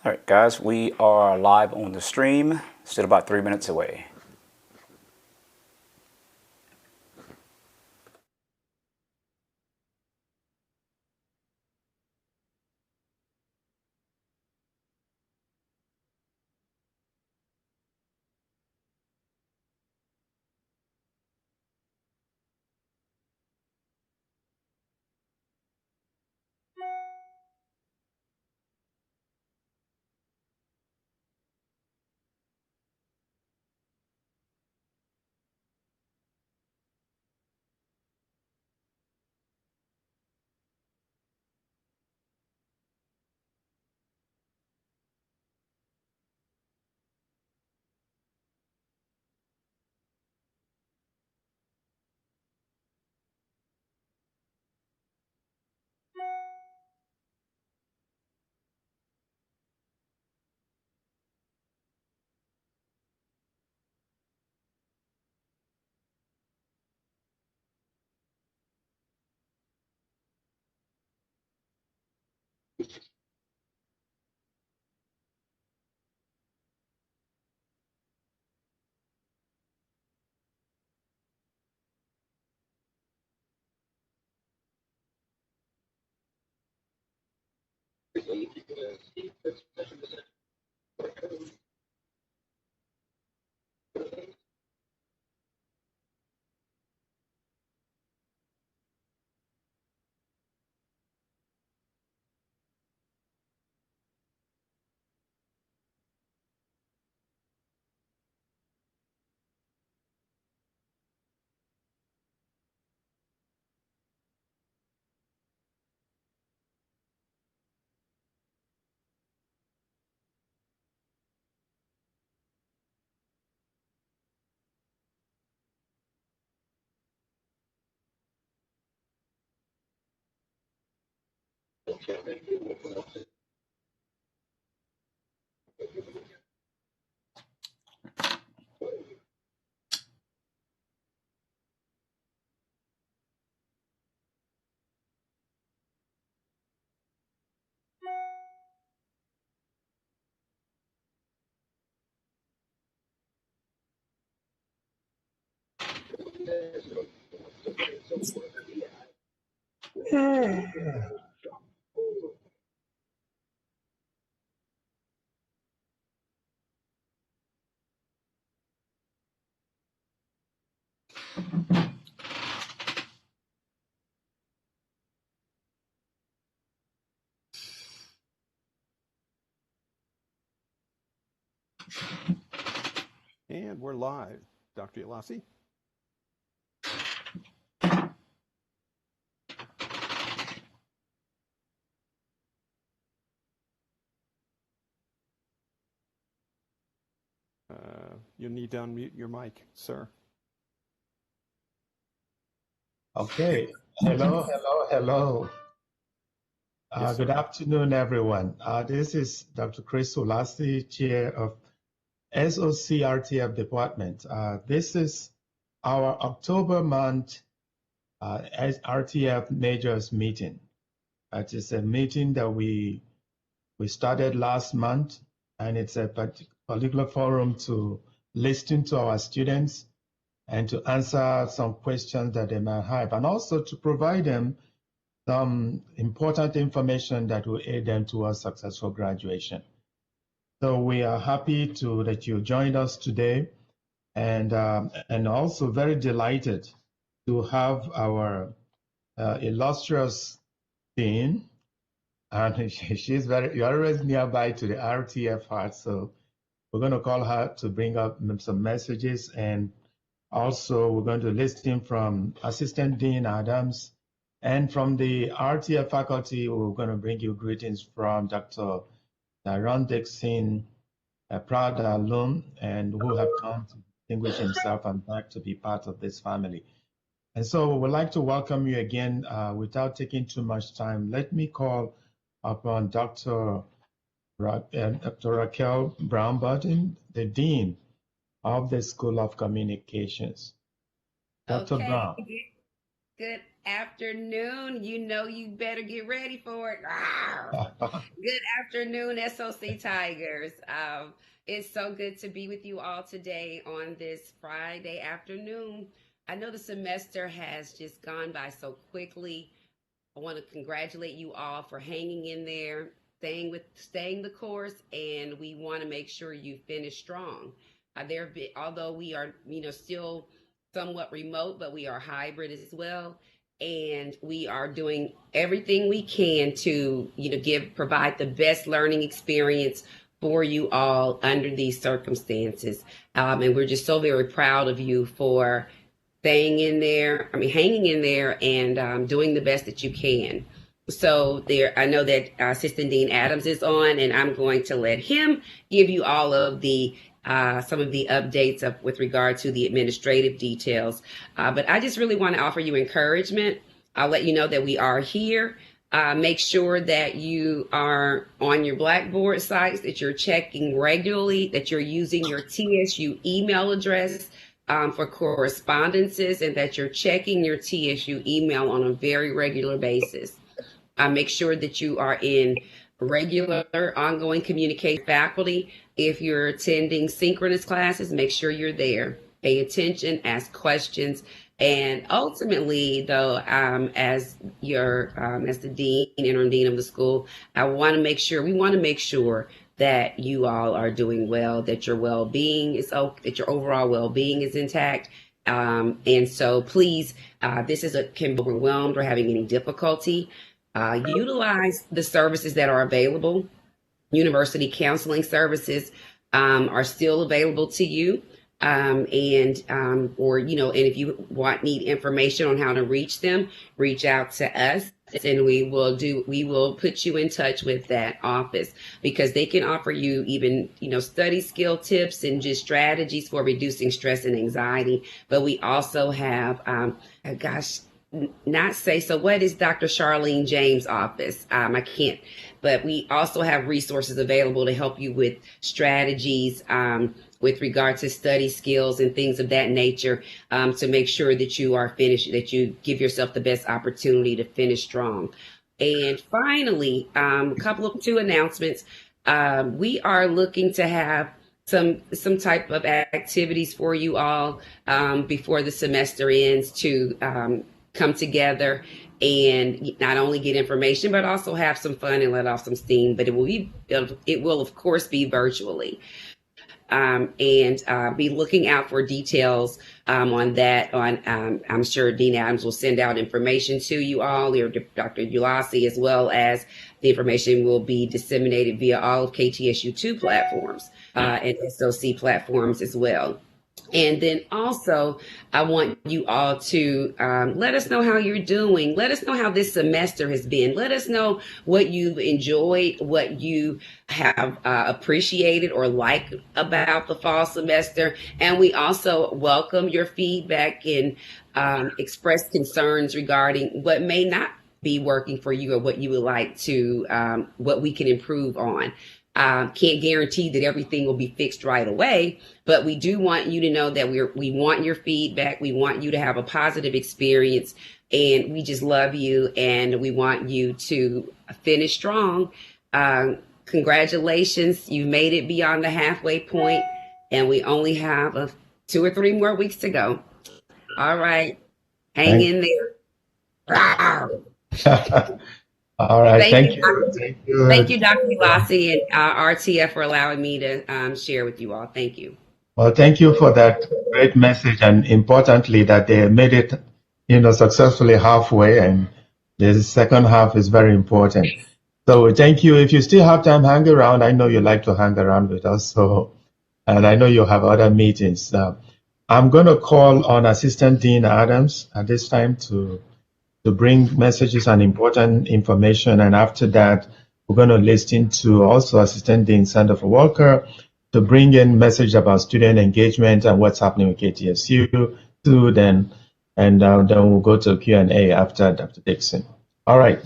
All right, guys, we are live on the stream, still about 3 minutes away. And we're live. Dr. Yalassi. You'll need to unmute your mic, sir. Okay. Hello. Yes, Good afternoon, everyone. This is Dr. Chris Ulassi, Chair of SOC RTF Department. This is our October month RTF Majors meeting. It is a meeting that we started last month, and it's a particular forum to listen to our students and to answer some questions that they might have, and also to provide them some important information that will aid them towards successful graduation. So we are happy that you joined us today, and also very delighted to have our illustrious dean, and she's you're always nearby to the RTF heart, so we're going to call her to bring up some messages, and also we're going to listen from Assistant Dean Adams. And from the RTF faculty, we're going to bring you greetings from Dr. Ron Dixon, a proud alum, and who have come to distinguish himself and back to be part of this family. And so we'd like to welcome you again. Without taking too much time, let me call upon Dr. Raquel Brown-Button, the Dean of the School of Communications. Dr. Okay. Brown. Good afternoon. You know you better get ready for it. Good afternoon, SOC Tigers. It's so good to be with you all today on this Friday afternoon. I know the semester has just gone by so quickly. I want to congratulate you all for hanging in there, staying the course, and we want to make sure you finish strong. Although we are, still somewhat remote, but we are hybrid as well, and we are doing everything we can to, provide the best learning experience for you all under these circumstances. And we're just so very proud of you for hanging in there and doing the best that you can. So I know that Assistant Dean Adams is on, and I'm going to let him give you all of the some of the updates with regard to the administrative details. But I just really want to offer you encouragement. I'll let you know that we are here. Make sure that you are on your Blackboard sites, that you're checking regularly, that you're using your TSU email address for correspondences, and that you're checking your TSU email on a very regular basis. Make sure that you are in regular ongoing communication with faculty. If you're attending synchronous classes, make sure you're there. Pay attention, ask questions, and ultimately, though, as the dean, interim dean of the school, we want to make sure that you all are doing well, that your well-being that your overall well-being is intact. And so please, can be overwhelmed or having any difficulty, utilize the services that are available. University counseling services are still available to you. And if you need information on how to reach them, reach out to us, and we will put you in touch with that office, because they can offer you even, study skill tips and just strategies for reducing stress and anxiety. But we also have, what is Dr. Charlene James' office? I can't, but we also have resources available to help you with strategies with regard to study skills and things of that nature, to make sure that you are finished, that you give yourself the best opportunity to finish strong. And finally, two announcements. We are looking to have some type of activities for you all before the semester ends, to come together and not only get information, but also have some fun and let off some steam. But it will of course be virtually. And be looking out for details on that. I'm sure Dean Adams will send out information to you all, or Dr. Ulasi, as well as the information will be disseminated via all of KTSU2 platforms and SOC platforms as well. And then also, I want you all to let us know how you're doing. Let us know how this semester has been. Let us know what you've enjoyed, what you have appreciated or liked about the fall semester. And we also welcome your feedback and express concerns regarding what may not be working for you, or what you would like to, what we can improve on. Can't guarantee that everything will be fixed right away, but we do want you to know that we want your feedback. We want you to have a positive experience, and we just love you, and we want you to finish strong. Congratulations, you made it beyond the halfway point, and we only have 2 or 3 more weeks to go. All right, hang in there. All right, thank you. Thank you, Dr. Ulasi and RTF, for allowing me to share with you all. Thank you. Well, thank you for that great message, and importantly, that they made it, successfully halfway, and the second half is very important. So thank you. If you still have time, hang around. I know you like to hang around with us, and I know you have other meetings. I'm going to call on Assistant Dean Adams at this time to bring messages and important information. And after that, we're going to listen to also Assistant Dean Sandoff Walker to bring in message about student engagement and what's happening with KTSU too. Then we'll go to Q&A after Dr. Dixon. All right.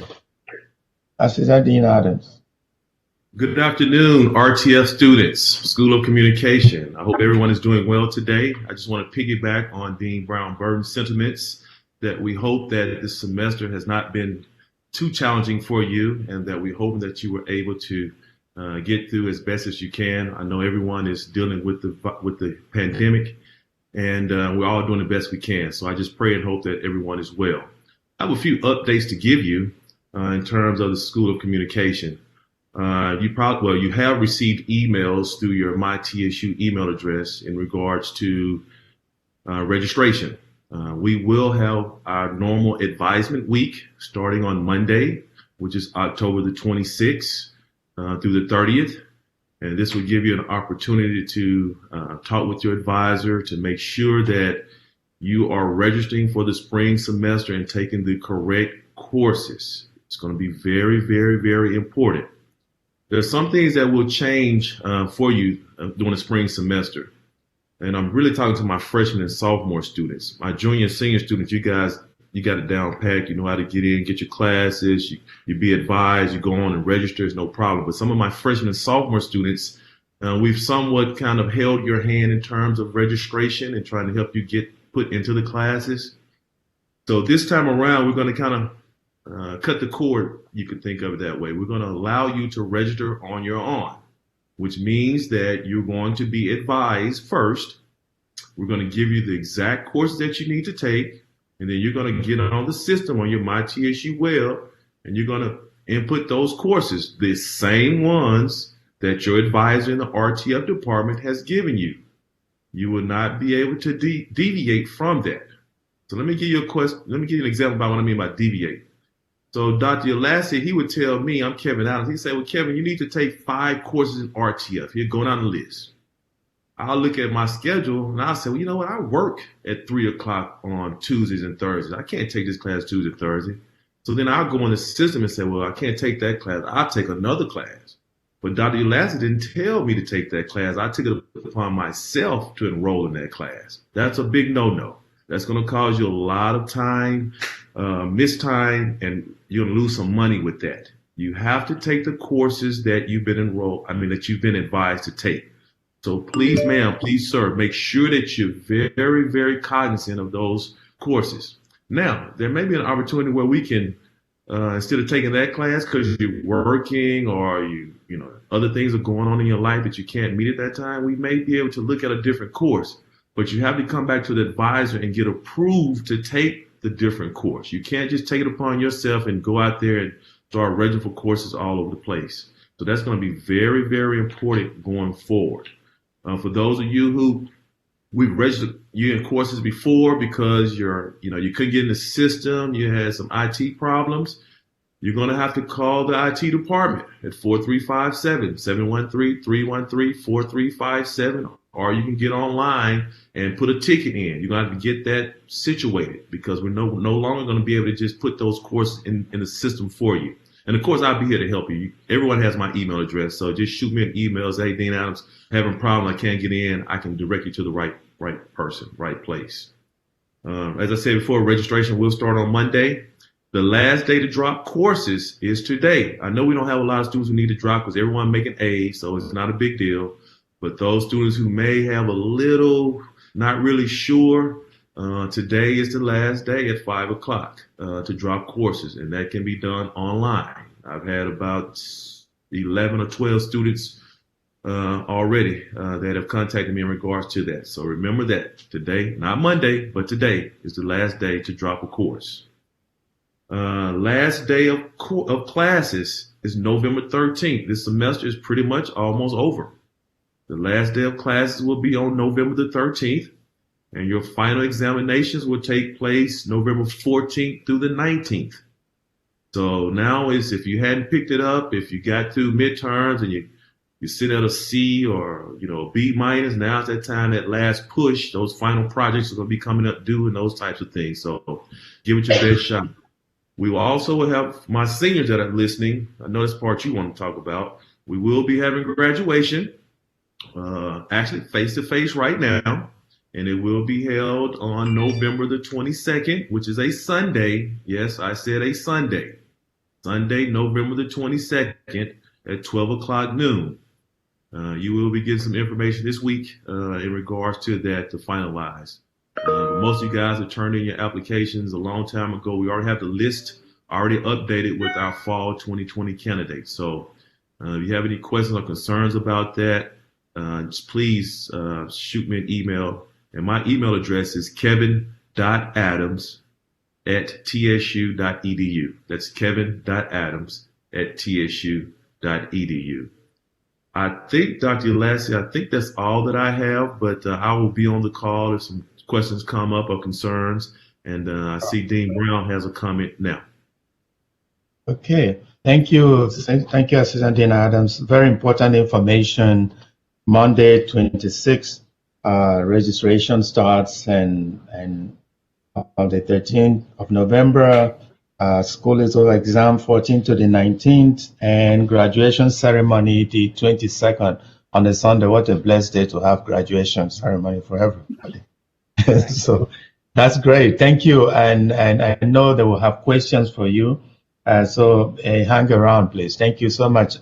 Assistant Dean Adams. Good afternoon, RTF students, School of Communication. I hope everyone is doing well today. I just want to piggyback on Dean Brown-Burton's sentiments that we hope that this semester has not been too challenging for you, and that we hope that you were able to get through as best as you can. I know everyone is dealing with the pandemic, and we're all doing the best we can. So I just pray and hope that everyone is well. I have a few updates to give you in terms of the School of Communication. You have received emails through your MyTSU email address in regards to registration. We will have our normal advisement week starting on Monday, which is October the 26th through the 30th. And this will give you an opportunity to talk with your advisor to make sure that you are registering for the spring semester and taking the correct courses. It's going to be very, very, very important. There are some things that will change for you during the spring semester. And I'm really talking to my freshman and sophomore students. My junior and senior students, you guys, you got it down packed. You know how to get in, get your classes. You be advised. You go on and register. It's no problem. But some of my freshman and sophomore students, we've somewhat kind of held your hand in terms of registration and trying to help you get put into the classes. So this time around, we're going to kind of cut the cord. You could think of it that way. We're going to allow you to register on your own, which means that you're going to be advised first. We're going to give you the exact course that you need to take, and then you're going to get on the system on your MyTSU web, and you're going to input those courses, the same ones that your advisor in the RTF department has given you. You will not be able to deviate from that. So let me give you an example about what I mean by deviate. So Dr. Elassi, he would tell me, I'm Kevin Adams, he'd say, well, Kevin, you need to take 5 courses in RTF. He'd go down the list. I'll look at my schedule and I'll say, well, you know what? I work at 3 o'clock on Tuesdays and Thursdays. I can't take this class Tuesday and Thursday. So then I'll go in the system and say, well, I can't take that class. I'll take another class. But Dr. Elassi didn't tell me to take that class. I took it upon myself to enroll in that class. That's a big no-no. That's going to cause you a lot of time, missed time, and you're going to lose some money with that. You have to take the courses that you've been advised to take. So please, ma'am, please, sir, make sure that you're very, very cognizant of those courses. Now, there may be an opportunity where we can, instead of taking that class because you're working or other things are going on in your life that you can't meet at that time, we may be able to look at a different course. But you have to come back to the advisor and get approved to take the different course. You can't just take it upon yourself and go out there and start registering for courses all over the place. So that's going to be very, very important going forward. For those of you who we've registered you in courses before because you couldn't get in the system, you had some IT problems, you're going to have to call the IT department at 4357-713-313-4357, or you can get online and put a ticket in. You're going to have to get that situated because we're no longer going to be able to just put those courses in the system for you. And of course, I'll be here to help you. Everyone has my email address, so just shoot me an email. Say, hey, Dean Adams, having a problem, I can't get in. I can direct you to the right person, right place. As I said before, registration will start on Monday. The last day to drop courses is today. I know we don't have a lot of students who need to drop because everyone making A's, so it's not a big deal. But those students who may have a little, not really sure, today is the last day at 5 o'clock to drop courses, and that can be done online. I've had about 11 or 12 students already that have contacted me in regards to that. So remember that today, not Monday, but today is the last day to drop a course. Last day of classes is November 13th. This semester is pretty much almost over. The last day of classes will be on November the 13th, and your final examinations will take place November 14th through the 19th. So now is, if you hadn't picked it up, if you got through midterms and you sit at a C or B minus, now's that time, that last push. Those final projects are going to be coming up due and those types of things. So give it your best shot. We will also have my seniors that are listening. I know this part you want to talk about. We will be having graduation, actually face-to-face right now, and it will be held on November the 22nd, which is a Sunday. Yes, I said a Sunday. Sunday, November the 22nd at 12 o'clock noon. You will be getting some information this week in regards to that to finalize. But most of you guys have turned in your applications a long time ago. We already have the list already updated with our fall 2020 candidates. So if you have any questions or concerns about that, just please shoot me an email. And my email address is kevin.adams@tsu.edu. That's kevin.adams@tsu.edu. I think, Dr. Lassie, I think that's all that I have, but I will be on the call if some questions come up or concerns. And I see Dean Brown has a comment now. Okay, thank you. Thank you, Assistant Dean Adams. Very important information. Monday, 26th, registration starts, and on the 13th of November, school is over, exam 14th to the 19th, and graduation ceremony the 22nd on a Sunday. What a blessed day to have graduation ceremony for everybody. So that's great. Thank you. And I know they will have questions for you. So hang around, please. Thank you so much.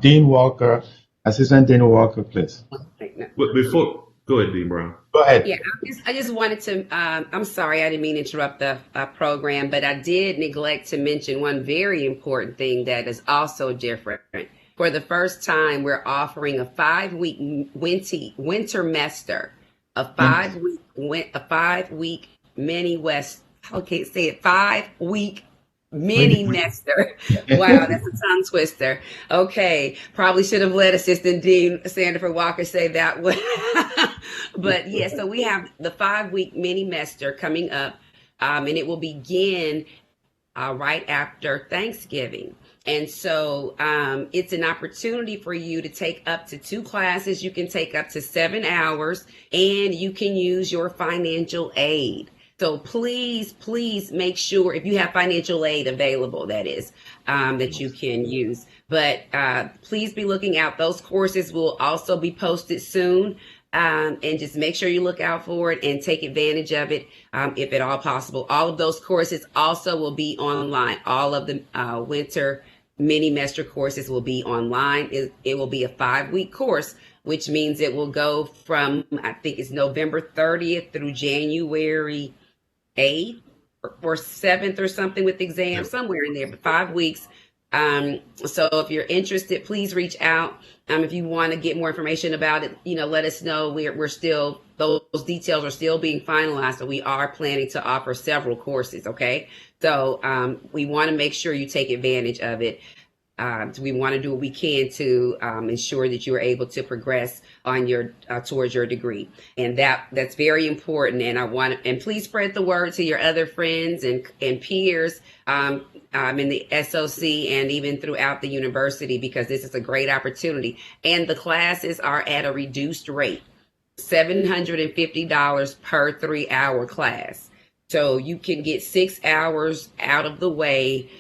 Dean Walker, Assistant Dean Walker, please. But go ahead, Dean Brown. Go ahead. Yeah, I just wanted to, I'm sorry, I didn't mean to interrupt the program, but I did neglect to mention one very important thing that is also different. For the first time, we're offering a 5-week wintermester, a 5-week mini West. Okay, say it, 5-week mini nester. Wow, that's a tongue twister. Okay, probably should have let Assistant Dean Sandifer Walker say that one. But yeah, so we have the 5-week mini mester coming up, and it will begin right after Thanksgiving. And so it's an opportunity for you to take up to 2 classes. You can take up to 7 hours, and you can use your financial aid. So please, please make sure if you have financial aid available, that is, that you can use. But please be looking out. Those courses will also be posted soon. And just make sure you look out for it and take advantage of it if at all possible. All of those courses also will be online. All of the winter mini master courses will be online. It will be a 5-week course, which means it will go from, I think it's November 30th through January 8th or 7th or something with exams, somewhere in there, but 5 weeks. So if you're interested, please reach out. If you want to get more information about it, let us know. We're still, those details are still being finalized. So we are planning to offer several courses. Okay. So, we want to make sure you take advantage of it. We want to do what we can to ensure that you are able to progress on your towards your degree, and that's very important. And please spread the word to your other friends and peers in the SOC and even throughout the university, because this is a great opportunity. And the classes are at a reduced rate, $750 per 3-hour class. So you can get 6 hours out of the way,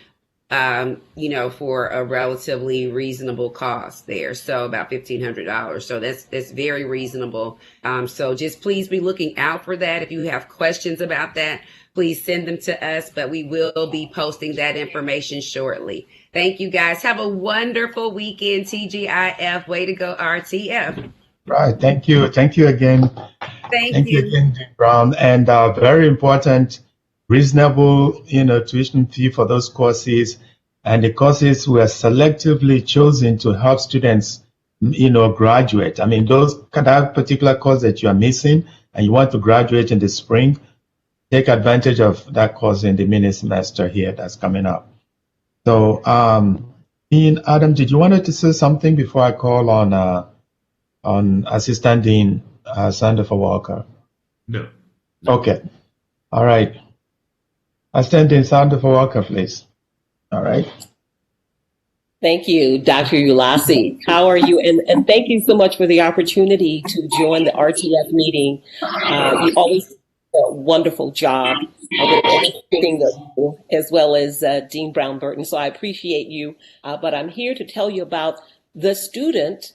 for a relatively reasonable cost there. So about $1,500. So that's very reasonable. So just please be looking out for that. If you have questions about that, please send them to us, but we will be posting that information shortly. Thank you guys. Have a wonderful weekend, TGIF. Way to go, RTF. Right. Thank you. Thank you again. Thank you again, Dean Brown. And very important, reasonable, tuition fee for those courses. And the courses were selectively chosen to help students, graduate. I mean, that particular course that you are missing and you want to graduate in the spring, take advantage of that course in the mini semester here that's coming up. So, Dean Adam, did you want to say something before I call on Assistant Dean Sandifer Walker? No. Okay. All right. Assistant Dean Sandifer Walker, please. All right. Thank you, Dr. Ulasi. How are you? And thank you so much for the opportunity to join the RTF meeting. You always do a wonderful job with everything that you do, as well as Dean Brown Burton. So I appreciate you. But I'm here to tell you about the student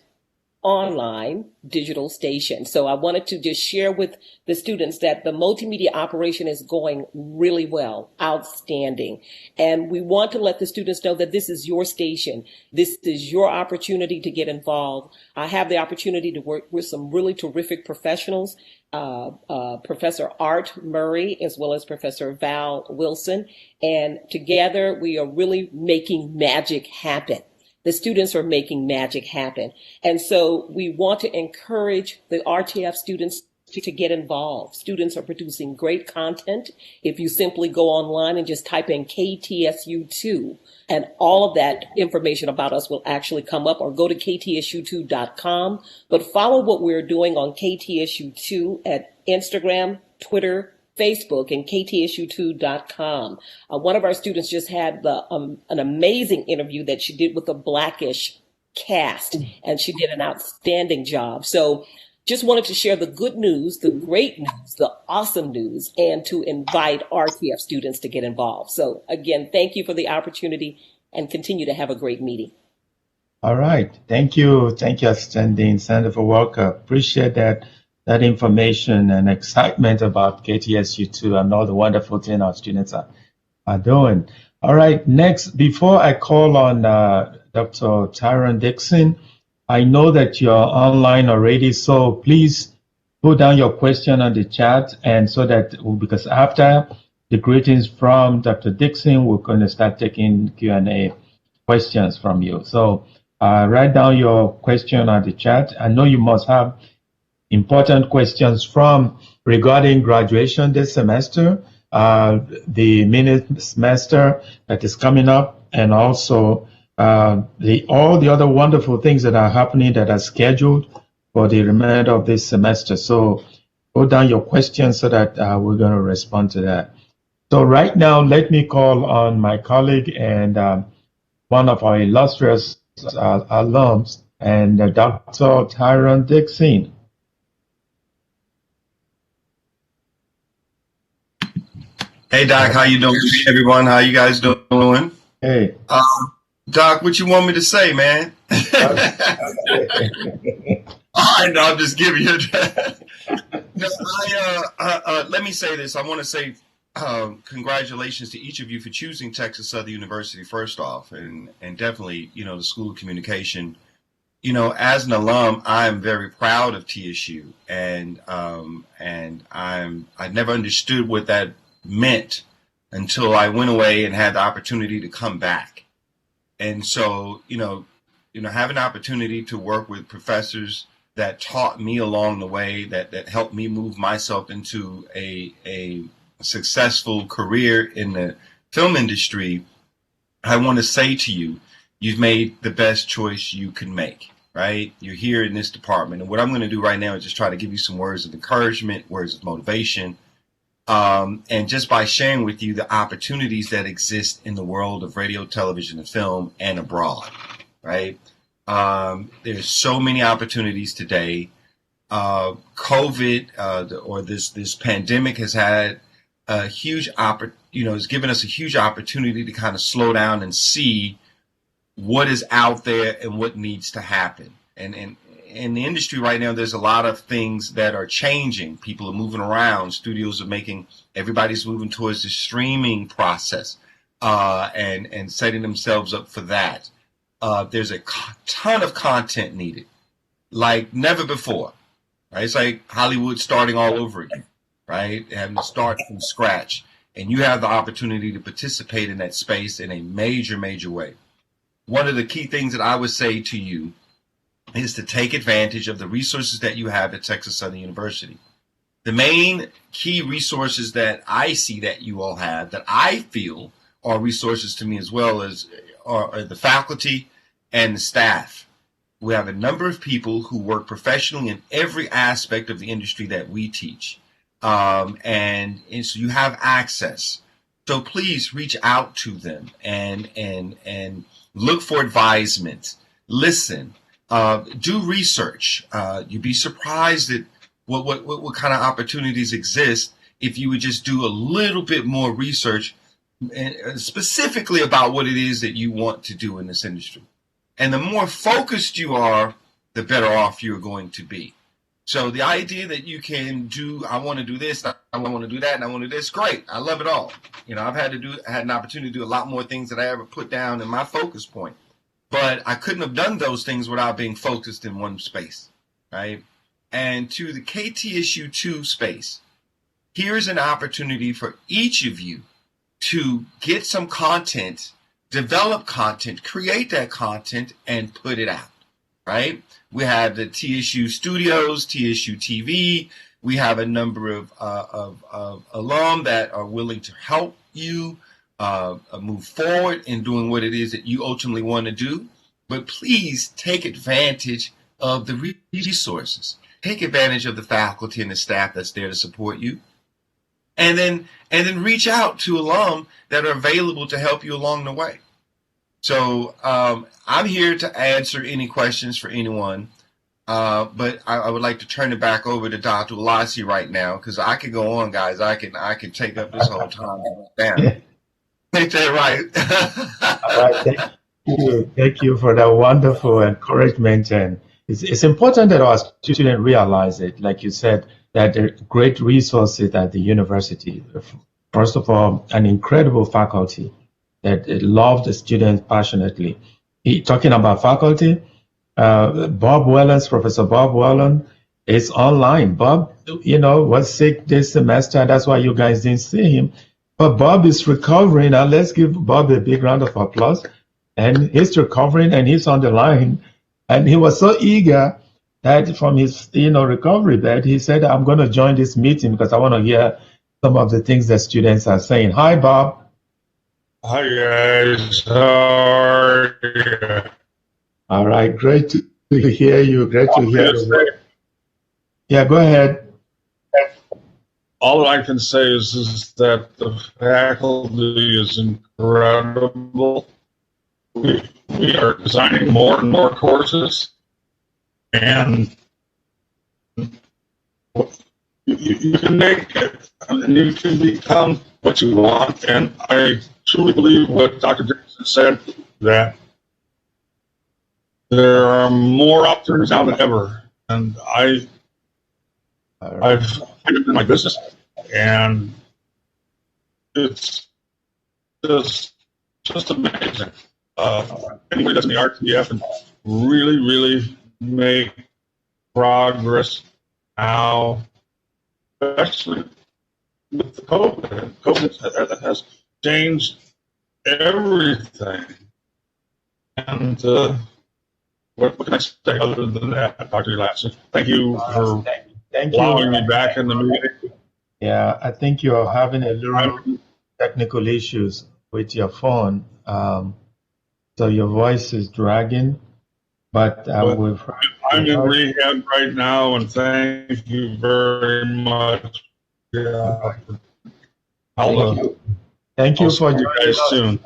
online digital station. So I wanted to just share with the students that the multimedia operation is going really well, outstanding. And we want to let the students know that this is your station. This is your opportunity to get involved. I have the opportunity to work with some really terrific professionals, Professor Art Murray, as well as Professor Val Wilson. And together we are really making magic happen. The students are making magic happen. And so we want to encourage the RTF students to get involved. Students are producing great content. If you simply go online and just type in KTSU2, and all of that information about us will actually come up, or go to ktsu2.com. But follow what we're doing on KTSU2 at Instagram, Twitter, Facebook, and ktsu2.com. One of our students just had an amazing interview that she did with the Blackish cast, and she did an outstanding job. So just wanted to share the good news, the great news, the awesome news, and to invite RTF students to get involved. So again, thank you for the opportunity, and continue to have a great meeting. All right. Thank you. Thank you, Assistant Dean Sandifer Walker. Appreciate that information and excitement about KTSU2 and all the wonderful things our students are doing. All right. Next, before I call on Dr. Tyron Dixon, I know that you're online already, so please put down your question on the chat, and so that, because after the greetings from Dr. Dixon, we're going to start taking Q&A questions from you. So write down your question on the chat. I know you must have important questions regarding graduation this semester, the mini semester that is coming up, and also all the other wonderful things that are happening that are scheduled for the remainder of this semester. So put down your questions so that we're going to respond to that. So right now, let me call on my colleague and one of our illustrious alums, and Dr. Tyron Dixon. Hey Doc, how you doing, everyone? How you guys doing? Hey. Doc, what you want me to say, man? All right, no, I'm just giving you let me say this. I want to say congratulations to each of you for choosing Texas Southern University first off, and definitely, the School of Communication. As an alum, I am very proud of TSU, and I never understood what that meant until I went away and had the opportunity to come back. And so, have an opportunity to work with professors that taught me along the way, that helped me move myself into a successful career in the film industry. I want to say to you, you've made the best choice you can make, right? You're here in this department. And what I'm going to do right now is just try to give you some words of encouragement, words of motivation, and just by sharing with you the opportunities that exist in the world of radio, television, and film, and abroad, right? There's so many opportunities today. COVID or this pandemic has had a huge has given us a huge opportunity to kind of slow down and see what is out there and what needs to happen. And in the industry right now, there's a lot of things that are changing. People are moving around. Studios are everybody's moving towards the streaming process and setting themselves up for that. There's a ton of content needed, like never before. Right? It's like Hollywood starting all over again, right? Having to start from scratch. And you have the opportunity to participate in that space in a major, major way. One of the key things that I would say to you is to take advantage of the resources that you have at Texas Southern University. The main key resources that I see that you all have, that I feel are resources to me as well, are the faculty and the staff. We have a number of people who work professionally in every aspect of the industry that we teach. And so you have access. So please reach out to them and look for advisement. Listen. Do research. You'd be surprised at what kind of opportunities exist if you would just do a little bit more research, and specifically about what it is that you want to do in this industry. And the more focused you are, the the better off you're going to be. So the idea that you can do, I want to do this, I want to do that, and I want to do this, great. I love it all. You know, I had an opportunity to do a lot more things that I ever put down in my focus point. But I couldn't have done those things without being focused in one space, right? And to the KTSU2 space, here's an opportunity for each of you to get some content, develop content, create that content, and put it out, right? We have the TSU Studios, TSU TV. We have a number of alum that are willing to help you move forward in doing what it is that you ultimately want to do. But please take advantage of the resources. Take advantage of the faculty and the staff that's there to support you. And then reach out to alum that are available to help you along the way. So I'm here to answer any questions for anyone. But I would like to turn it back over to Dr. Ulasi right now, because I could go on, guys. I can take up this whole time. Damn. Ain't that right? All right, thank you for that wonderful encouragement. And it's important that our students realize it, like you said, that there are great resources at the university. First of all, an incredible faculty that love the students passionately. Talking about faculty, Bob Wellens, Professor Bob Wellen, is online. Bob, was sick this semester. That's why you guys didn't see him. But Bob is recovering, and let's give Bob a big round of applause. And he's recovering, and he's on the line. And he was so eager that from his recovery bed, he said, I'm going to join this meeting because I want to hear some of the things that students are saying. Hi, Bob. Hi, guys. How are you? All right. Great to hear you. Great to hear you. Yeah, go ahead. All I can say is that the faculty is incredible. We are designing more and more courses, and you can make it, and you can become what you want. And I truly believe what Dr. Jackson said, that there are more opportunities now than ever. And I've in my business, and it's just amazing. Anybody that's in the RTF and really make progress now, especially with the COVID. COVID has changed everything. And what can I say other than that, Dr. Ulasi? Thank you for allowing me back in the meeting. Yeah, I think you're having a little technical issues with your phone. So your voice is dragging, but I'm in rehab right now, and thank you very much. Yeah. Thank you for joining you guys soon.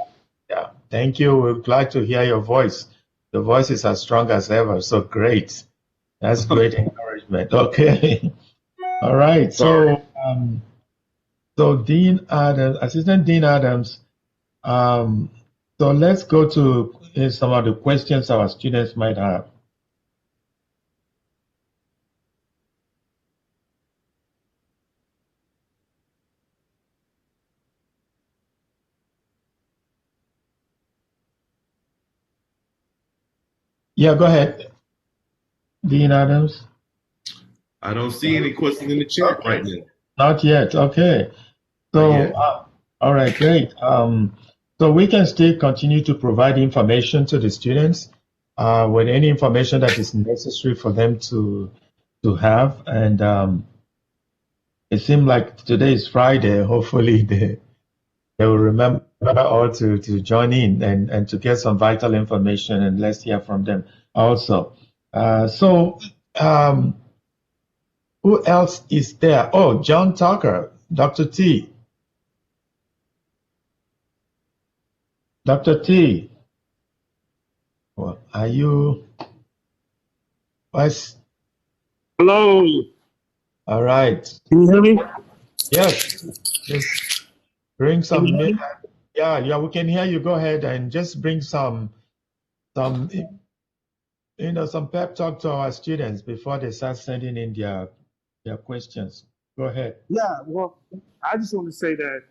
Yeah, thank you. We're glad to hear your voice. The voice is as strong as ever. So great. That's great encouragement. Okay. All right. So, Dean Adams, Assistant Dean Adams. So let's go to some of the questions our students might have. Yeah, go ahead, Dean Adams. I don't see any questions in the chat right now. Not yet. Okay. So, all right, great. So we can still continue to provide information to the students with any information that is necessary for them to have. And it seems like today is Friday. Hopefully they will remember all to join in and to get some vital information, and let's hear from them also. Who else is there? Oh, John Tucker, Dr. T. Dr. T, well, are you? Hello. All right. Can you hear me? Yes. Just bring some. Yeah, we can hear you. Go ahead and just bring some some pep talk to our students before they start sending in their questions. Go ahead. Yeah, well, I just want to say that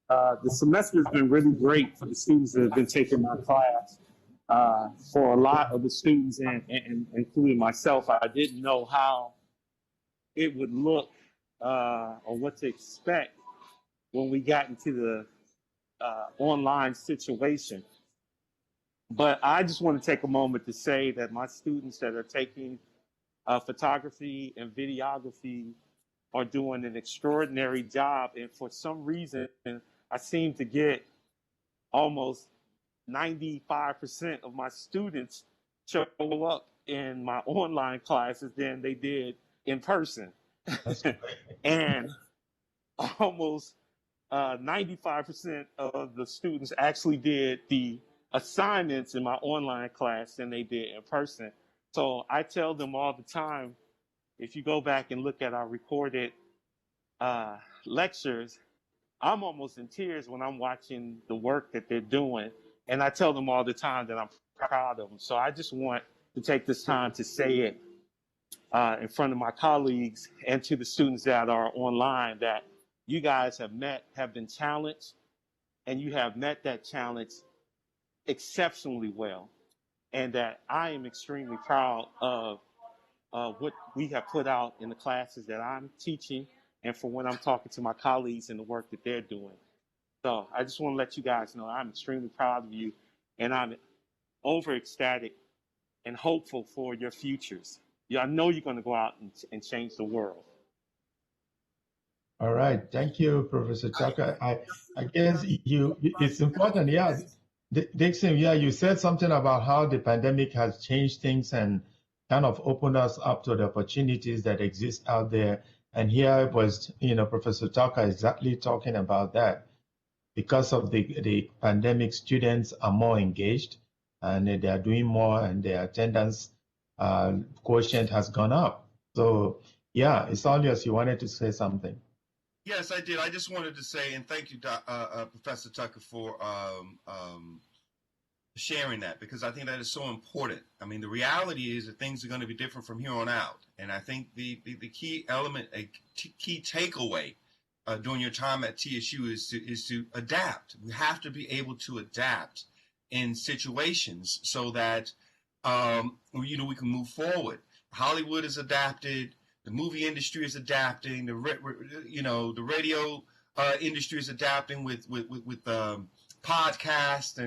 the semester has been really great for the students that have been taking my class. For a lot of the students, and including myself, I didn't know how it would look or what to expect when we got into the online situation. But I just want to take a moment to say that my students that are taking photography and videography are doing an extraordinary job. And for some reason, I seem to get almost 95% of my students show up in my online classes than they did in person. And almost 95% of the students actually did the assignments in my online class than they did in person. So I tell them all the time, if you go back and look at our recorded lectures, I'm almost in tears when I'm watching the work that they're doing. And I tell them all the time that I'm proud of them. So I just want to take this time to say it in front of my colleagues and to the students that are online that you guys have been challenged, and you have met that challenge exceptionally well. And that I am extremely proud of what we have put out in the classes that I'm teaching and for when I'm talking to my colleagues and the work that they're doing. So I just want to let you guys know I'm extremely proud of you, and I'm over ecstatic and hopeful for your futures. Yeah, I know you're going to go out and change the world. All right. Thank you, Professor Tucker. I guess it's important. Yeah. Dixon, yeah, you said something about how the pandemic has changed things and kind of opened us up to the opportunities that exist out there. And here was, Professor Tucker exactly talking about that. Because of the pandemic, students are more engaged and they are doing more, and their attendance quotient has gone up. So, yeah, it's all yours. You wanted to say something. Yes, I did. I just wanted to say, and thank you, Professor Tucker, for sharing that, because I think that is so important. I mean, the reality is that things are going to be different from here on out. And I think the key element, a key takeaway during your time at TSU is to adapt. We have to be able to adapt in situations so that, we can move forward. Hollywood is adapted. The movie industry is adapting. The radio industry is adapting with podcasts,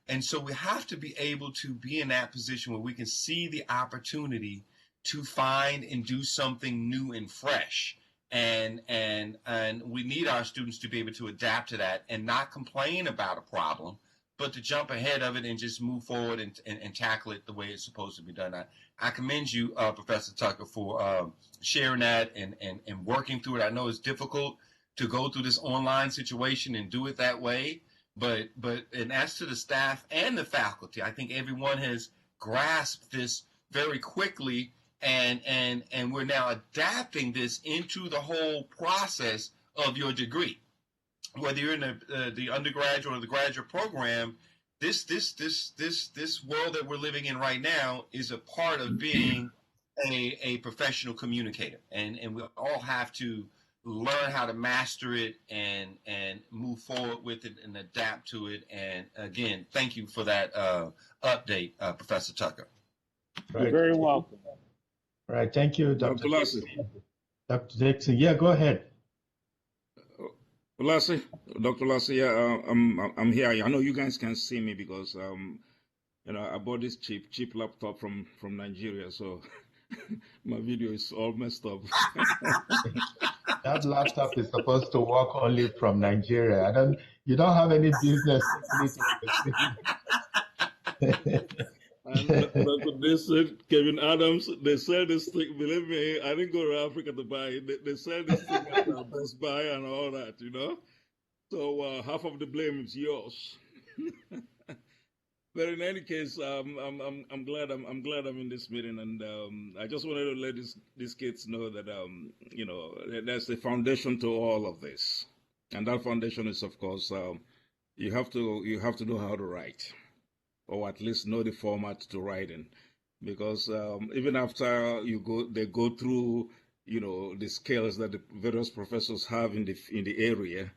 and so we have to be able to be in that position where we can see the opportunity to find and do something new and fresh. And we need our students to be able to adapt to that and not complain about a problem, but to jump ahead of it and just move forward and tackle it the way it's supposed to be done. I commend you, Professor Tucker, for sharing that and working through it. I know it's difficult to go through this online situation and do it that way, but and as to the staff and the faculty, I think everyone has grasped this very quickly, and we're now adapting this into the whole process of your degree. Whether you're in the undergraduate or the graduate program, this world that we're living in right now is a part of being a professional communicator, and we all have to learn how to master it and move forward with it and adapt to it. And again, thank you for that update, Professor Tucker. Right. You're very welcome. All right. Thank you, Dr. Lassie. Dr. Dixon. Yeah, go ahead. Lassie, Dr. Lassie, yeah, I'm here. I know you guys can see me because I bought this cheap laptop from Nigeria, so my video is all messed up. That laptop is supposed to work only from Nigeria. You don't have any business. And they said, Kevin Adams, they sell this thing. Believe me, I didn't go to Africa to buy it. They sell this thing at Best Buy and all that, So half of the blame is yours. But in any case, I'm glad I'm in this meeting, and I just wanted to let these kids know that there's a foundation to all of this, and that foundation is, of course, you have to know how to write. or at least know the format to write in, because even after they go through, the skills that the various professors have in the area.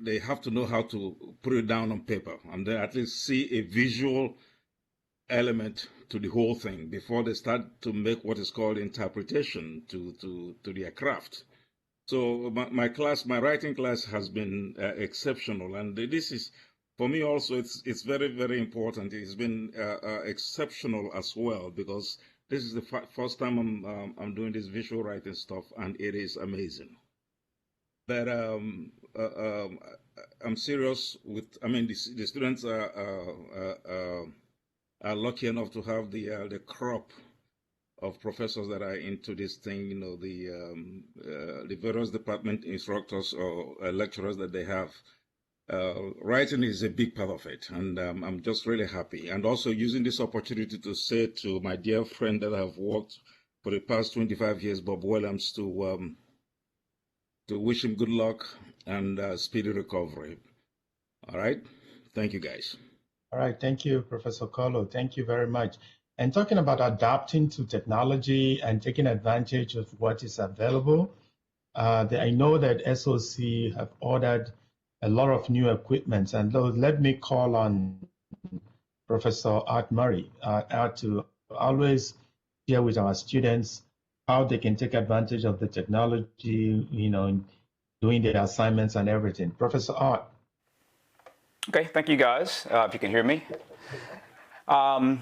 They have to know how to put it down on paper, and then at least see a visual element to the whole thing before they start to make what is called interpretation to their craft. So my writing class has been exceptional, and this is, for me also, it's very, very important. It's been exceptional as well, because this is the first time I'm doing this visual writing stuff, and it is amazing. But I'm serious with. I mean, the students are lucky enough to have the crop of professors that are into this thing. The various department instructors or lecturers that they have. Writing is a big part of it, and I'm just really happy. And also using this opportunity to say to my dear friend that I've worked for the past 25 years, Bob Williams, to wish him good luck and speedy recovery. All right. Thank you, guys. All right. Thank you, Professor Colo. Thank you very much. And talking about adapting to technology and taking advantage of what is available, I know that SOC have ordered a lot of new equipment. And let me call on Professor Art Murray to always share with our students how they can take advantage of the technology, doing their assignments and everything. Professor Art. Okay, thank you guys. If you can hear me.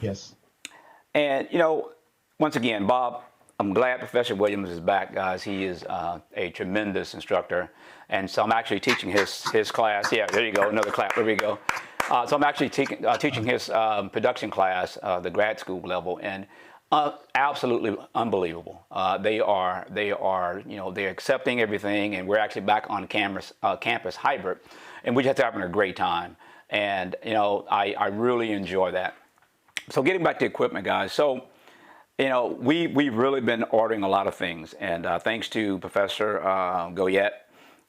Yes. And, once again, Bob, I'm glad Professor Williams is back, guys. He is a tremendous instructor. And so I'm actually teaching his class. Yeah, there you go, another clap, there we go. So I'm actually teaching his production class, the grad school level, and absolutely unbelievable. They're accepting everything, and we're actually back on campus hybrid, and we're just having a great time. And I really enjoy that. So getting back to equipment, guys. So we've really been ordering a lot of things, and thanks to Professor Goyette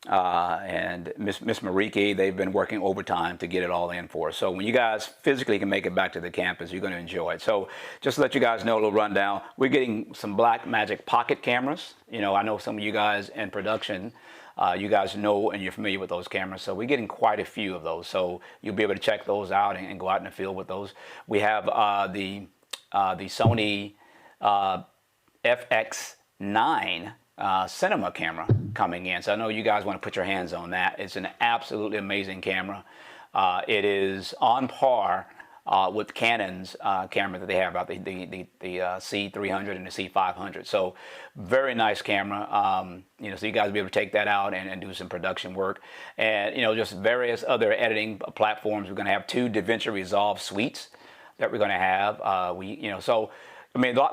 and Miss Mariki, they've been working overtime to get it all in for us. So when you guys physically can make it back to the campus, you're going to enjoy it. So just to let you guys know a little rundown, we're getting some Blackmagic pocket cameras. I know some of you guys in production, you guys know and you're familiar with those cameras. So we're getting quite a few of those. So you'll be able to check those out and go out in the field with those. We have the Sony FX9 cinema camera coming in. So I know you guys want to put your hands on that. It's an absolutely amazing camera. It is on par with Canon's camera that they have out, the C300 and the C500. So very nice camera. So you guys will be able to take that out and do some production work. And, just various other editing platforms. We're going to have 2 DaVinci Resolve suites that we're going to have. A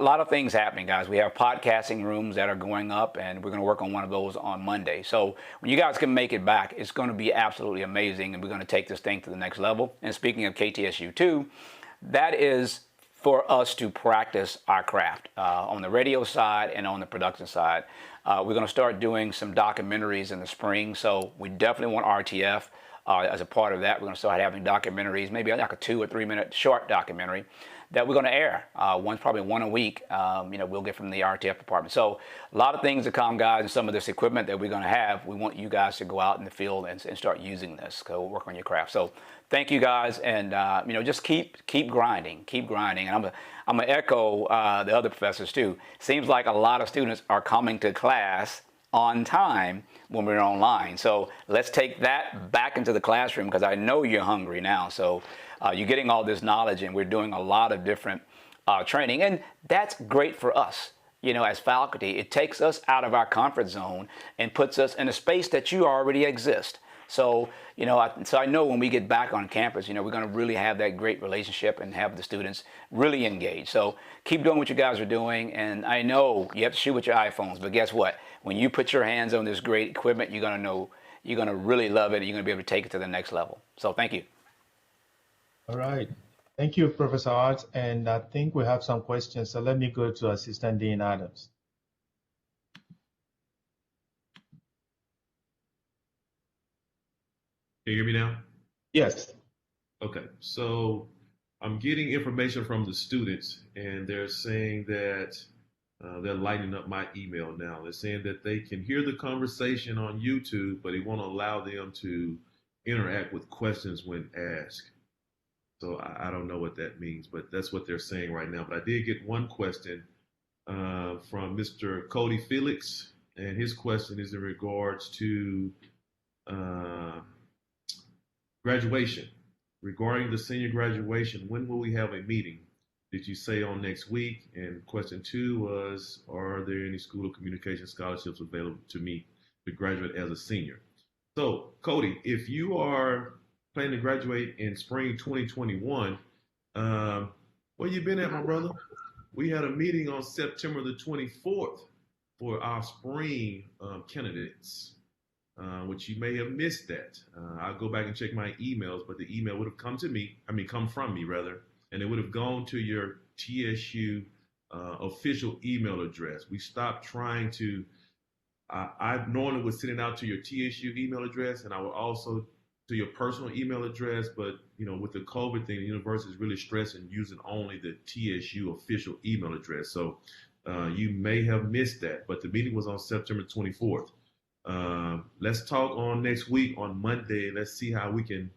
lot of things happening, guys. We have podcasting rooms that are going up, and we're going to work on one of those on Monday. So when you guys can make it back, it's going to be absolutely amazing, and we're going to take this thing to the next level. And speaking of KTSU 2, that is for us to practice our craft on the radio side and on the production side. We're going to start doing some documentaries in the spring, so we definitely want RTF as a part of that. We're going to start having documentaries, maybe like a 2 or 3 minute short documentary that we're going to air. Probably one a week, we'll get from the RTF department. So a lot of things to come, guys, and some of this equipment that we're going to have, we want you guys to go out in the field and start using this. Go work on your craft. So thank you, guys, and just keep grinding, And I'm gonna echo the other professors too. Seems like a lot of students are coming to class on time when we're online. So let's take that back into the classroom, because I know you're hungry now. So you're getting all this knowledge, and we're doing a lot of different training, and that's great for us. As faculty, it takes us out of our comfort zone and puts us in a space that you already exist. So, I know when we get back on campus, we're going to really have that great relationship and have the students really engaged. So keep doing what you guys are doing. And I know you have to shoot with your iPhones, but guess what? When you put your hands on this great equipment, you're going to really love it, and you're going to be able to take it to the next level. So thank you. All right. Thank you, Professor Art. And I think we have some questions. So let me go to Assistant Dean Adams. Can you hear me now? Yes. Okay, so I'm getting information from the students, and they're saying that they're lighting up my email now. They're saying that they can hear the conversation on YouTube, but it won't allow them to interact with questions when asked. So I don't know what that means, but that's what they're saying right now. But I did get one question from Mr. Cody Felix, and his question is in regards to uh, graduation. Regarding the senior graduation, when will we have a meeting? Did you say on next week? And question two was, are there any School of Communication scholarships available to me to graduate as a senior? So, Cody, if you are planning to graduate in spring 2021, where you been at, my brother? We had a meeting on September the 24th for our spring candidates, which you may have missed that. I'll go back and check my emails, but the email would have come from me rather, and it would have gone to your TSU official email address. We stopped trying to. I normally would send it out to your TSU email address, and I would also to your personal email address. But with the COVID thing, the university is really stressing using only the TSU official email address. So you may have missed that, but the meeting was on September 24th. Let's talk on next week on Monday. Let's see how we can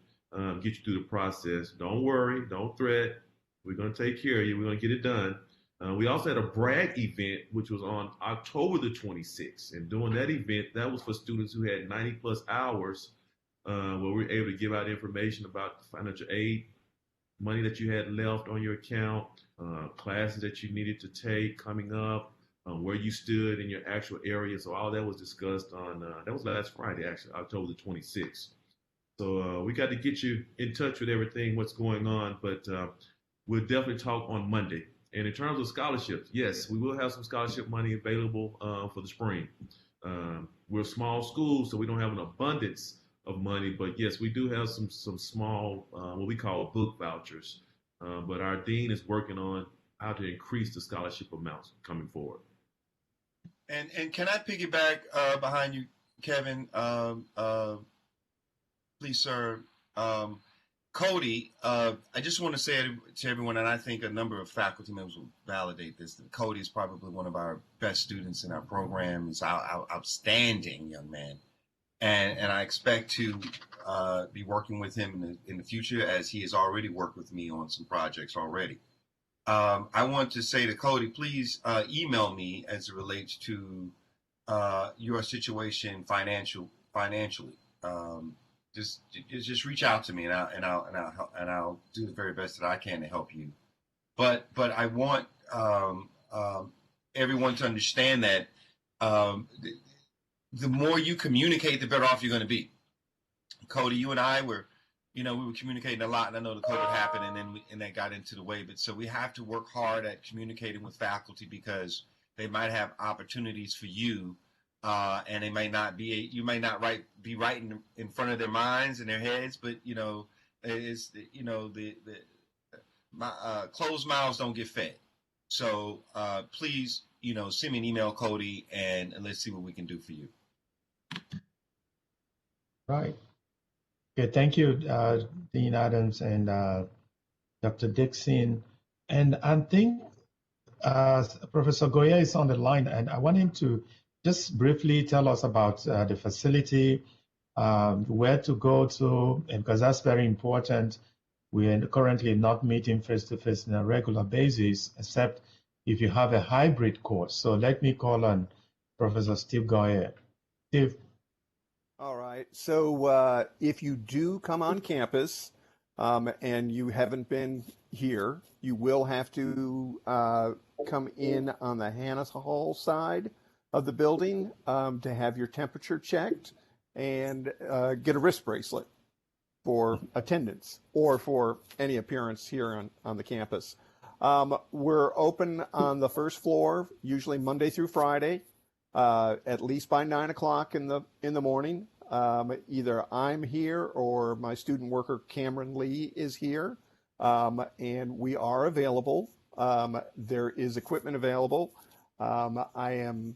get you through the process. Don't worry, don't fret. We're going to take care of you. We're going to get it done. We also had a brag event, which was on October the 26th. And during that event, that was for students who had 90 plus hours, where we were able to give out information about financial aid, money that you had left on your account, classes that you needed to take coming up, where you stood in your actual area. So all that was discussed on, that was last Friday, actually, October the 26th. So we got to get you in touch with everything, what's going on, but we'll definitely talk on Monday. And in terms of scholarships, yes, we will have some scholarship money available for the spring. We're a small school, so we don't have an abundance of money, but yes, we do have some small, what we call book vouchers. But our dean is working on how to increase the scholarship amounts coming forward. And can I piggyback behind you, Kevin? Please, sir. Cody, I just want to say to everyone, and I think a number of faculty members will validate this, that Cody is probably one of our best students in our program. He's an outstanding young man. And I expect to be working with him in the future, as he has already worked with me on some projects already. I want to say to Cody, please email me as it relates to your situation financially. Just reach out to me, and I'll do the very best that I can to help you. But I want everyone to understand that the more you communicate, the better off you're going to be. Cody, you and I were communicating a lot, and I know the COVID happened, and that got into the way. But so we have to work hard at communicating with faculty, because they might have opportunities for you. And they may not be, you may not be right in front of their minds and their heads, but closed mouths don't get fed. So please, send me an email, Cody, and let's see what we can do for you. Right. Okay, thank you, Dean Adams and Dr. Dixon. And I think Professor Goya is on the line, and I want him to just briefly tell us about the facility, where to go to, and because that's very important. We are currently not meeting face-to-face on a regular basis, except if you have a hybrid course. So let me call on Professor Steve Goya. Steve. All right. So if you do come on campus and you haven't been here, you will have to come in on the Hannes Hall side of the building to have your temperature checked and get a wrist bracelet for attendance or for any appearance here on the campus. We're open on the first floor, usually Monday through Friday, at least by 9 o'clock in the morning. Either I'm here or my student worker Cameron Lee is here, and we are available. There is equipment available. I am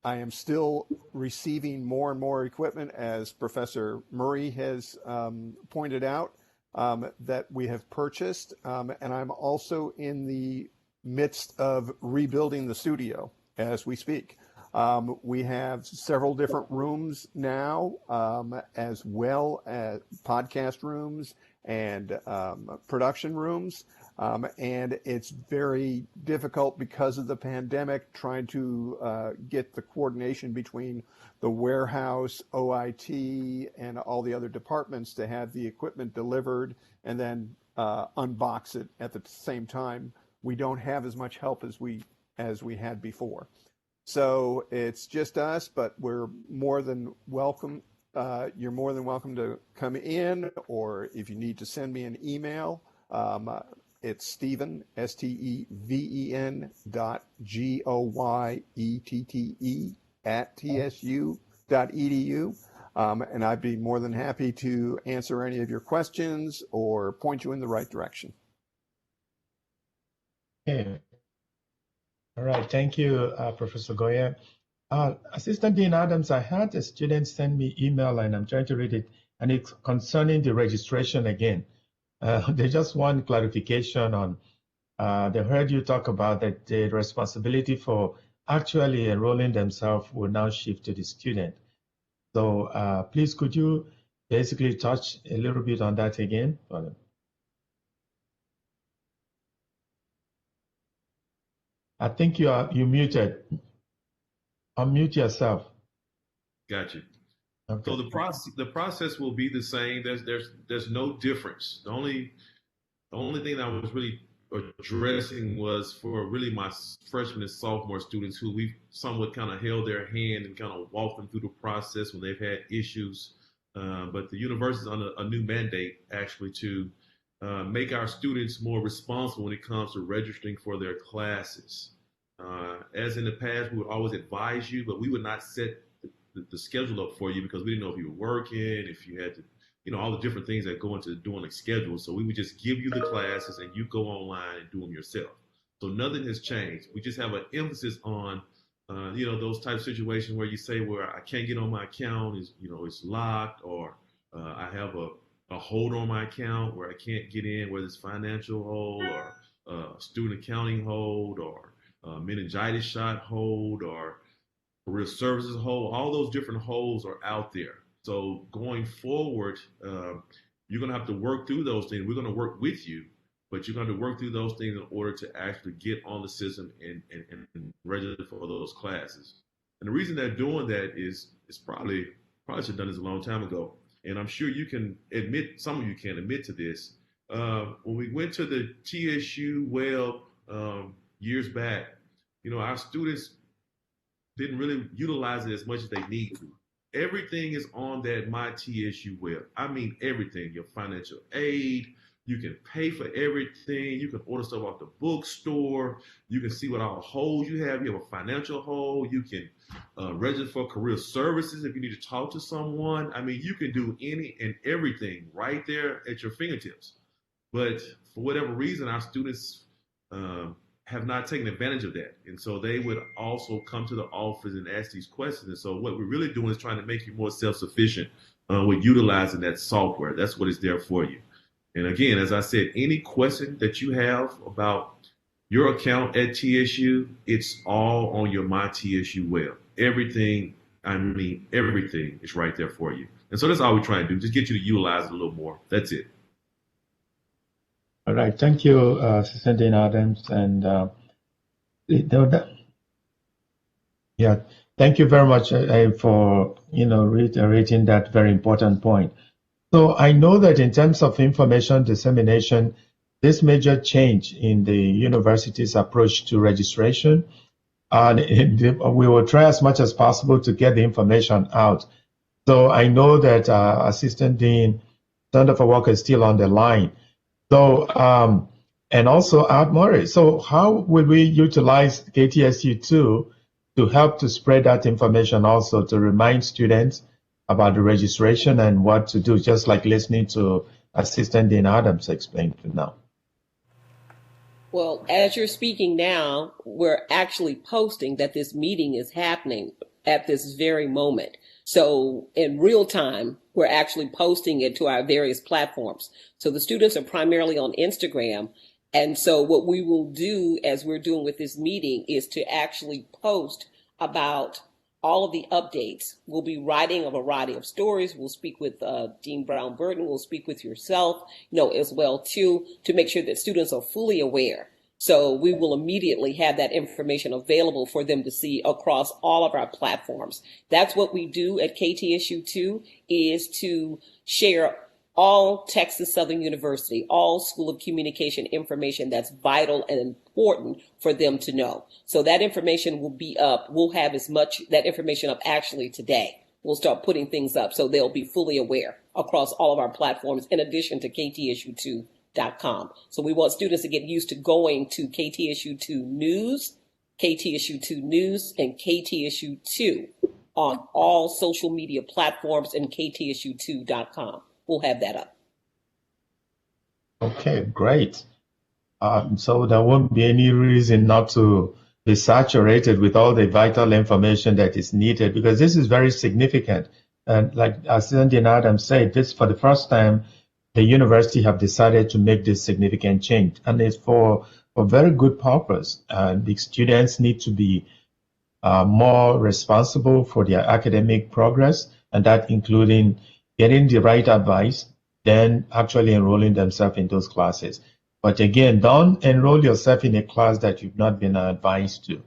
I am still receiving more and more equipment, as Professor Murray has pointed out, that we have purchased. And I'm also in the midst of rebuilding the studio as we speak. We have several different rooms now, as well as podcast rooms and production rooms. And it's very difficult because of the pandemic trying to get the coordination between the warehouse, OIT, and all the other departments to have the equipment delivered and then unbox it at the same time. We don't have as much help as we had before. So it's just us, but we're more than welcome. You're more than welcome to come in, or if you need to send me an email, it's Stephen, STEVEN .GOYETTE @TSU.edu. And I'd be more than happy to answer any of your questions or point you in the right direction. Okay. All right. Thank you, Professor Goyer. Assistant Dean Adams, I had a student send me email and I'm trying to read it, and it's concerning the registration again. They just want clarification on, they heard you talk about that the responsibility for actually enrolling themselves will now shift to the student. So please, could you basically touch a little bit on that again for them? I think you muted. Unmute yourself. Got you. Okay. So the process will be the same. There's no difference. The only thing that I was really addressing was for really my freshman and sophomore students who we somewhat kind of held their hand and kind of walked them through the process when they've had issues. But the university is on a new mandate actually to make our students more responsible when it comes to registering for their classes. As in the past, we would always advise you, but we would not set the schedule up for you because we didn't know if you were working, if you had to, all the different things that go into doing a schedule. So we would just give you the classes and you go online and do them yourself. So nothing has changed. We just have an emphasis on, those type of situations where you say, where I can't get on my account, it's locked, or I have a hold on my account where I can't get in, whether it's financial hold or student accounting hold or meningitis shot hold or career services hold. All those different holds are out there. So going forward, you're going to have to work through those things. We're going to work with you, but you're going to work through those things in order to actually get on the system and register for those classes. And the reason they're doing that is probably should have done this a long time ago. And I'm sure you can admit, some of you can admit to this. When we went to the TSU web years back, our students didn't really utilize it as much as they need to. Everything is on that My TSU web. I mean, everything, your financial aid, you can pay for everything. You can order stuff off the bookstore. You can see what all the holds you have. You have a financial hold. You can register for career services if you need to talk to someone. I mean, you can do any and everything right there at your fingertips. But for whatever reason, our students have not taken advantage of that. And so they would also come to the office and ask these questions. And so what we're really doing is trying to make you more self-sufficient with utilizing that software. That's what is there for you. And again, as I said, any question that you have about your account at TSU, it's all on your My TSU web. Everything, everything is right there for you. And so that's all we're trying to do, just get you to utilize it a little more. That's it. All right, thank you, Assistant Dean Adams, and thank you very much for reiterating that very important point. So I know that in terms of information dissemination, this major change in the university's approach to registration, we will try as much as possible to get the information out. So I know that Assistant Dean Sandra Walker is still on the line. So, and also Art Murray. So how will we utilize KTSU2 to help to spread that information, also to remind students about the registration and what to do, just like listening to Assistant Dean Adams explain now? Well, as you're speaking now, we're actually posting that this meeting is happening at this very moment. So in real time, we're actually posting it to our various platforms. So the students are primarily on Instagram. And so what we will do, as we're doing with this meeting, is to actually post about all of the updates. We'll be writing a variety of stories. We'll speak with Dean Brown Burton. We'll speak with yourself, as well too, to make sure that students are fully aware. So we will immediately have that information available for them to see across all of our platforms. That's what we do at KTSU2, is to share all Texas Southern University, all School of Communication information that's vital and important for them to know. So that information will be up. We'll have that information up actually today. We'll start putting things up so they'll be fully aware across all of our platforms, in addition to KTSU2.com. So we want students to get used to going to KTSU2 News, KTSU2 News, and KTSU2 on all social media platforms, and KTSU2.com. We'll have that up. Okay, great. So there won't be any reason not to be saturated with all the vital information that is needed, because this is very significant. And like Assistant Dean Adams said, this for the first time, the university have decided to make this significant change, and it's for a very good purpose. The students need to be more responsible for their academic progress, and that including getting the right advice, then actually enrolling themselves in those classes. But again, don't enroll yourself in a class that you've not been advised to,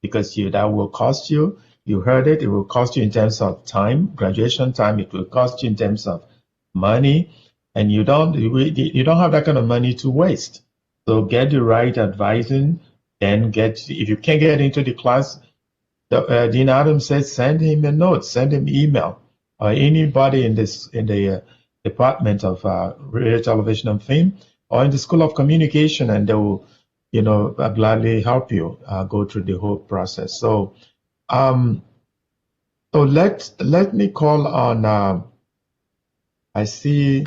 because that will cost you. You heard it. It will cost you in terms of time, graduation time. It will cost you in terms of money, and you don't have that kind of money to waste. So get the right advising. Then if you can't get into the class, Dean Adams says, send him a note, send him email, or anybody in the Department of Radio, Television, and Film, or in the School of Communication, and they will, gladly help you go through the whole process. So, let me call on. I see.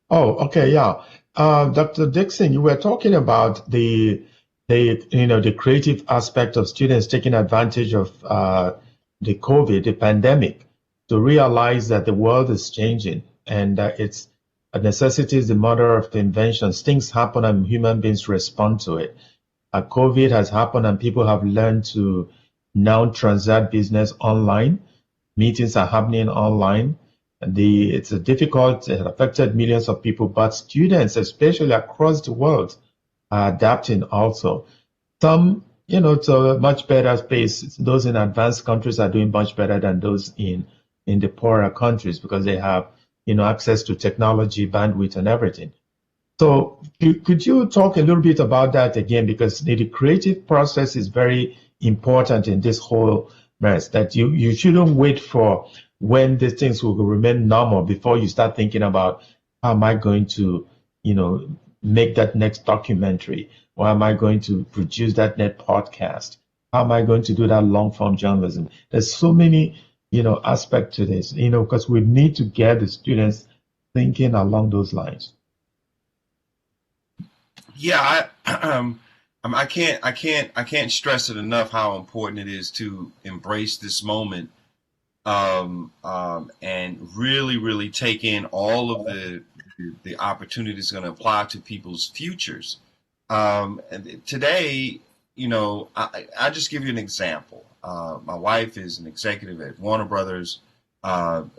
Oh, okay, yeah. Dr. Dixon, you were talking about the creative aspect of students taking advantage of the COVID, the pandemic, to realize that the world is changing, and it's a necessity is the mother of inventions. Things happen and human beings respond to it. COVID has happened and people have learned to now transact business online. Meetings are happening online. It's difficult. It affected millions of people, but students, especially across the world, are adapting also. Some, to a much better pace. Those in advanced countries are doing much better than those in the poorer countries, because they have, access to technology, bandwidth, and everything. So could you talk a little bit about that again? Because the creative process is very important in this whole mess, that you shouldn't wait for when the things will remain normal before you start thinking about, how am I going to, make that next documentary? Or am I going to produce that next podcast? How am I going to do that long form journalism? There's so many, aspects to this, because we need to get the students thinking along those lines. Yeah, I can't stress it enough how important it is to embrace this moment, and really take in all of the opportunities going to apply to people's futures. And today, I just give you an example. My wife is an executive at Warner Brothers, and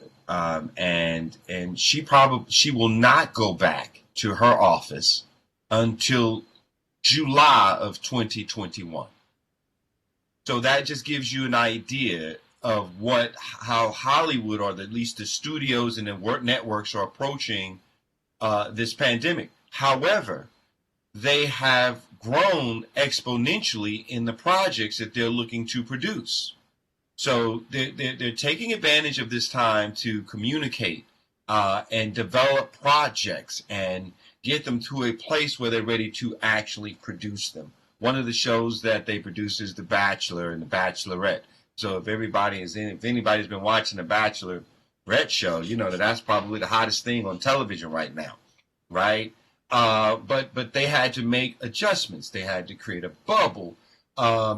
she will not go back to her office until July of 2021. So that just gives you an idea of how Hollywood, or at least the studios and the networks, are approaching this pandemic. However, they have grown exponentially in the projects that they're looking to produce. So they're taking advantage of this time to communicate and develop projects and get them to a place where they're ready to actually produce them. One of the shows that they produce is The Bachelor and The Bachelorette. So if anybody's been watching The Bachelorette show, that's probably the hottest thing on television right now, right? But they had to make adjustments. They had to create a bubble,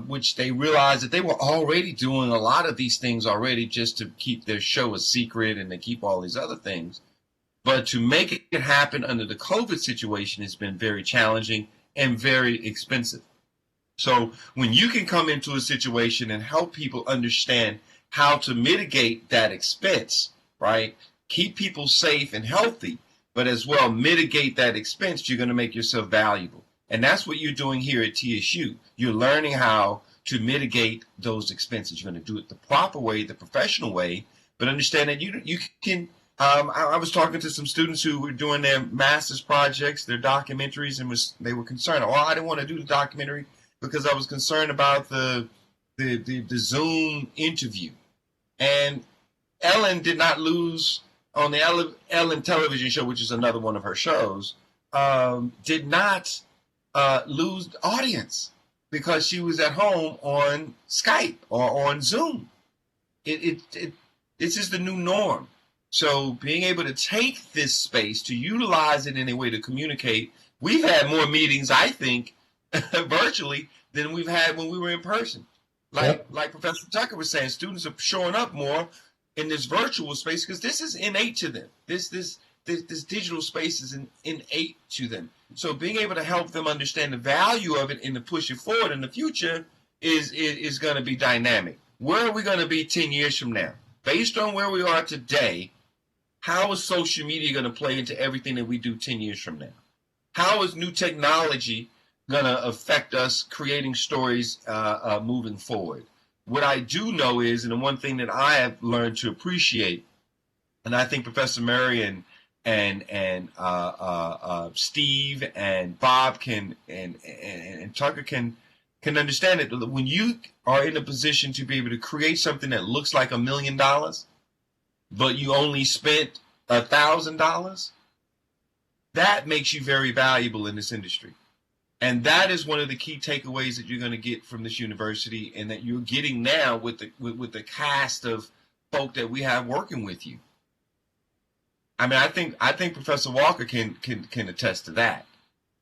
which they realized that they were already doing a lot of these things already just to keep their show a secret and to keep all these other things. But to make it happen under the COVID situation has been very challenging and very expensive. So when you can come into a situation and help people understand how to mitigate that expense, right? Keep people safe and healthy, but as well mitigate that expense, you're going to make yourself valuable. And that's what you're doing here at TSU. You're learning how to mitigate those expenses. You're going to do it the proper way, the professional way, but understand that you can. I was talking to some students who were doing their master's projects, their documentaries, and they were concerned. Oh, I didn't want to do the documentary because I was concerned about the Zoom interview. And Ellen did not lose on the Ellen television show, which is another one of her shows, did not lose audience because she was at home on Skype or on Zoom. This is the new norm. So being able to take this space, to utilize it in a way to communicate, we've had more meetings, I think, virtually than we've had when we were in person. Like Professor Tucker was saying, students are showing up more in this virtual space because this is innate to them. This digital space is innate to them. So being able to help them understand the value of it and to push it forward in the future is going to be dynamic. Where are we going to be 10 years from now? Based on where we are today, how is social media going to play into everything that we do 10 years from now? How is new technology going to affect us creating stories moving forward? What I do know is, and the one thing that I have learned to appreciate, and I think Professor Murray and Steve and Bob and Tucker can understand it. When you are in a position to be able to create something that looks like $1 million, but you only spent $1,000, that makes you very valuable in this industry. And that is one of the key takeaways that you're going to get from this university, and that you're getting now with the cast of folk that we have working with you. I mean, I think Professor Walker can attest to that.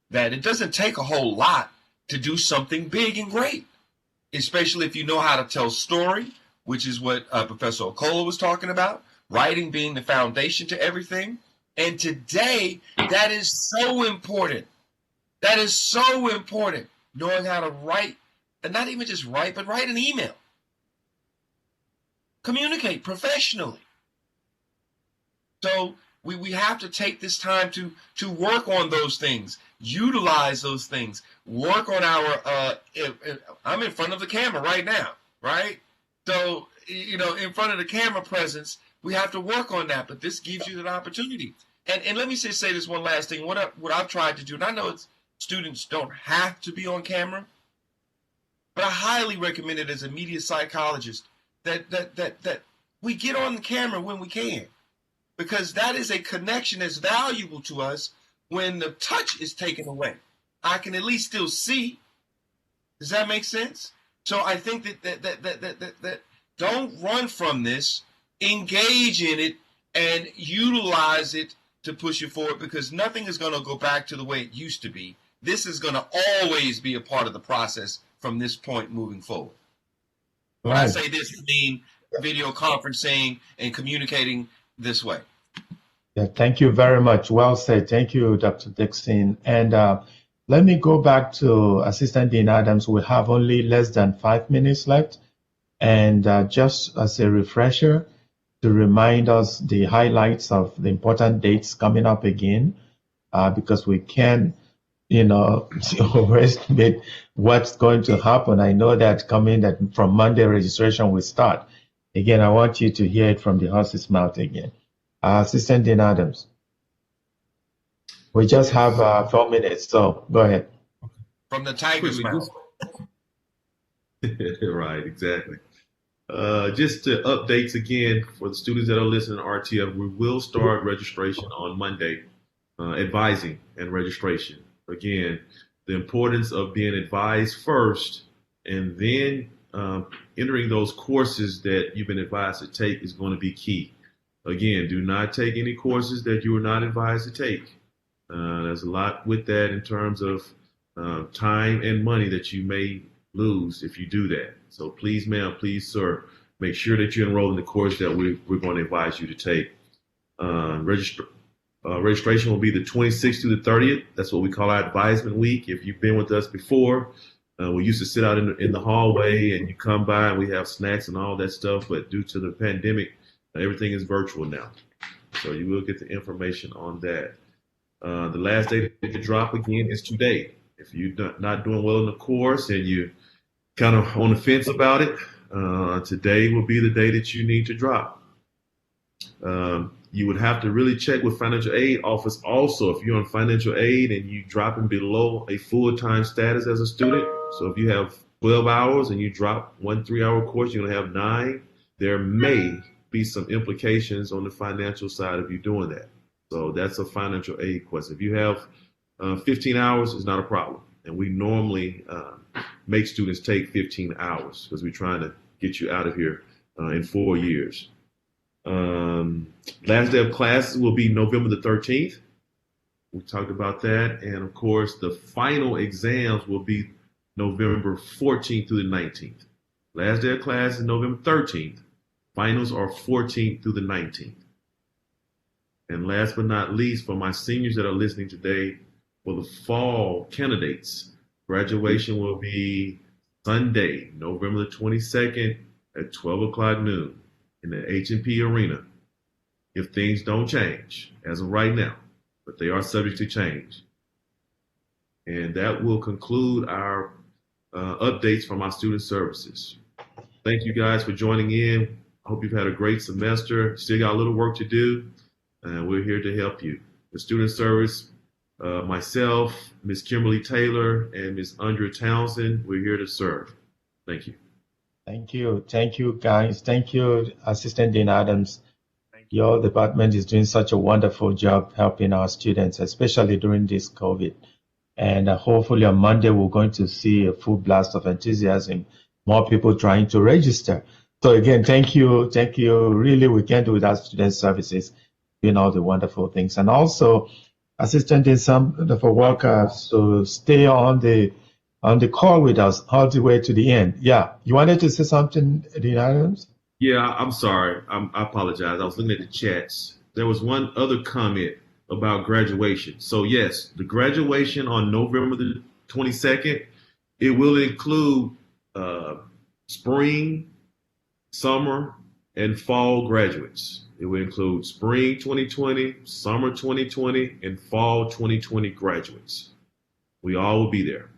That it doesn't take a whole lot to do something big and great, especially if you know how to tell story, which is what Professor Okola was talking about, writing being the foundation to everything. And today, that is so important. That is so important, knowing how to write, and not even just write, but write an email. Communicate professionally. So we have to take this time to work on those things, utilize those things, work on our, I'm in front of the camera right now, right? So, in front of the camera presence, we have to work on that, but this gives you that opportunity. And let me just say this one last thing. What I've tried to do, and I know students don't have to be on camera, but I highly recommend it as a media psychologist that we get on the camera when we can, because that is a connection that's valuable to us when the touch is taken away. I can at least still see. Does that make sense? So I think that don't run from this. Engage in it and utilize it to push it forward, because nothing is going to go back to the way it used to be. This is going to always be a part of the process from this point moving forward. When I say this, I mean video conferencing and communicating this way. Yeah, thank you very much. Well said. Thank you, Dr. Dixon. And let me go back to Assistant Dean Adams. We have only less than 5 minutes left. And just as a refresher, to remind us the highlights of the important dates coming up again, because we can, overestimate what's going to happen. I know that from Monday, registration will start. Again, I want you to hear it from the horse's mouth again. Assistant Dean Adams. We just have 4 minutes, so go ahead. From the tiger's mouth. Right, exactly. Just to updates again for the students that are listening to RTF, we will start registration on Monday, advising and registration. Again, the importance of being advised first and then entering those courses that you've been advised to take is going to be key. Again, do not take any courses that you are not advised to take. There's a lot with that in terms of time and money that you may lose if you do that. So please, ma'am, please, sir, make sure that you enroll in the course that we're going to advise you to take. Registration will be the 26th through the 30th. That's what we call our advisement week. If you've been with us before, we used to sit out in the hallway and you come by and we have snacks and all that stuff. But due to the pandemic, everything is virtual now. So you will get the information on that. The last day to drop again is today. If you're not doing well in the course and you kind of on the fence about it, today will be the day that you need to drop. You would have to really check with financial aid office also if you're on financial aid and you dropping below a full-time status as a student. So if you have 12 hours and you drop 1 3-hour course, you're going to have 9. There may be some implications on the financial side of you doing that. So that's a financial aid question. If you have 15 hours, it's not a problem. And we normally make students take 15 hours because we're trying to get you out of here in 4 years. Last day of classes will be November the 13th. We talked about that. And of course, the final exams will be November 14th through the 19th. Last day of class is November 13th. Finals are 14th through the 19th. And last but not least, for my seniors that are listening today, for the fall candidates, graduation will be Sunday, November the 22nd at 12 o'clock noon in the H&P Arena. If things don't change as of right now, but they are subject to change. And that will conclude our updates from our student services. Thank you guys for joining in. I hope you've had a great semester. Still got a little work to do, and we're here to help you. The student service, myself, Ms. Kimberly Taylor, and Ms. Andrea Townsend, we're here to serve. Thank you. Thank you. Thank you, guys. Thank you, Assistant Dean Adams. Your department is doing such a wonderful job helping our students, especially during this COVID. And hopefully on Monday, we're going to see a full blast of enthusiasm, more people trying to register. So again, thank you. Thank you. Really, we can't do without student services doing all the wonderful things. And also, Assistant Dean Sam for workers to stay on the call with us all the way to the end. Yeah, you wanted to say something, Dean Adams? Yeah, I'm sorry. I apologize. I was looking at the chats. There was one other comment about graduation. So yes, the graduation on November the 22nd, it will include spring, summer, and fall graduates. It will include spring 2020, summer 2020, and fall 2020 graduates. We all will be there.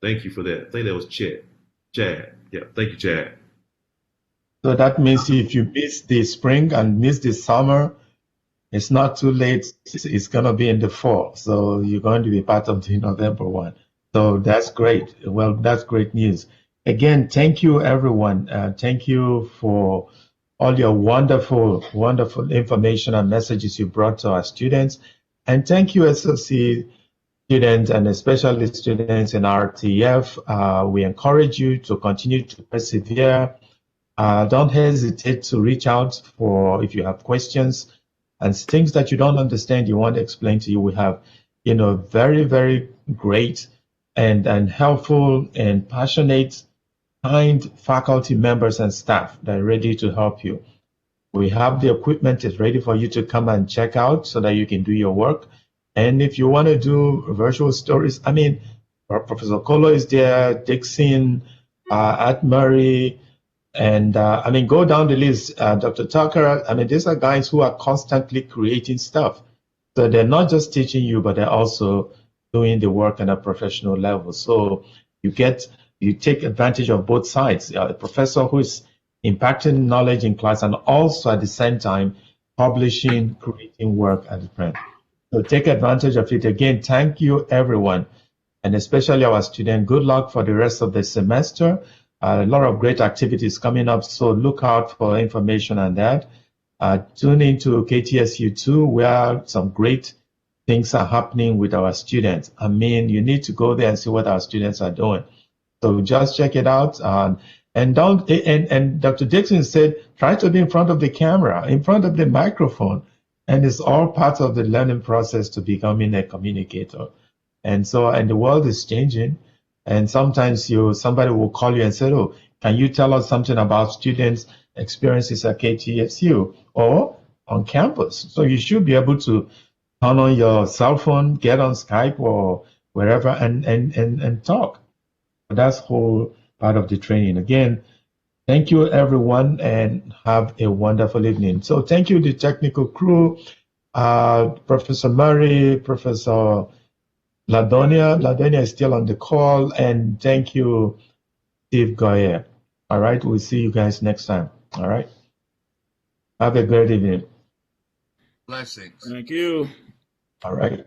Thank you for that. I think that was Chad. Yeah, thank you, Chad. So that means if you miss the spring and miss the summer, it's not too late. It's going to be in the fall. So you're going to be part of the November one. So that's great. Well, that's great news. Again, thank you, everyone. Thank you for all your wonderful, wonderful information and messages you brought to our students. And thank you, SOC students, and especially students in RTF. We encourage you to continue to persevere. Don't hesitate to reach out if you have questions and things that you don't understand, you want to explain to you. We have, very, very great and helpful and passionate, kind faculty members and staff that are ready to help you. We have the equipment is ready for you to come and check out so that you can do your work. And if you want to do virtual stories, Professor Kolo is there, Dixon, At Murray, and go down the list. Dr. Tucker, these are guys who are constantly creating stuff. So they're not just teaching you, but they're also doing the work at a professional level. So you take advantage of both sides. A professor who is impacting knowledge in class and also at the same time publishing, creating work at the print. So take advantage of it. Again, thank you, everyone, and especially our students. Good luck for the rest of the semester. A lot of great activities coming up, so look out for information on that. Tune into KTSU2, where some great things are happening with our students. You need to go there and see what our students are doing. So just check it out. And Dr. Dixon said, try to be in front of the camera, in front of the microphone. And it's all part of the learning process to becoming a communicator. And so, and the world is changing. And sometimes somebody will call you and say, oh, can you tell us something about students' experiences at KTSU or on campus? So you should be able to turn on your cell phone, get on Skype or wherever and talk. That's whole part of the training. Again, thank you, everyone, and have a wonderful evening. So thank you, the technical crew, Professor Murray, Professor Ladonia. Ladonia is still on the call, and thank you, Steve Goyer. All right, we'll see you guys next time. All right. Have a great evening. Blessings. Thank you. All right.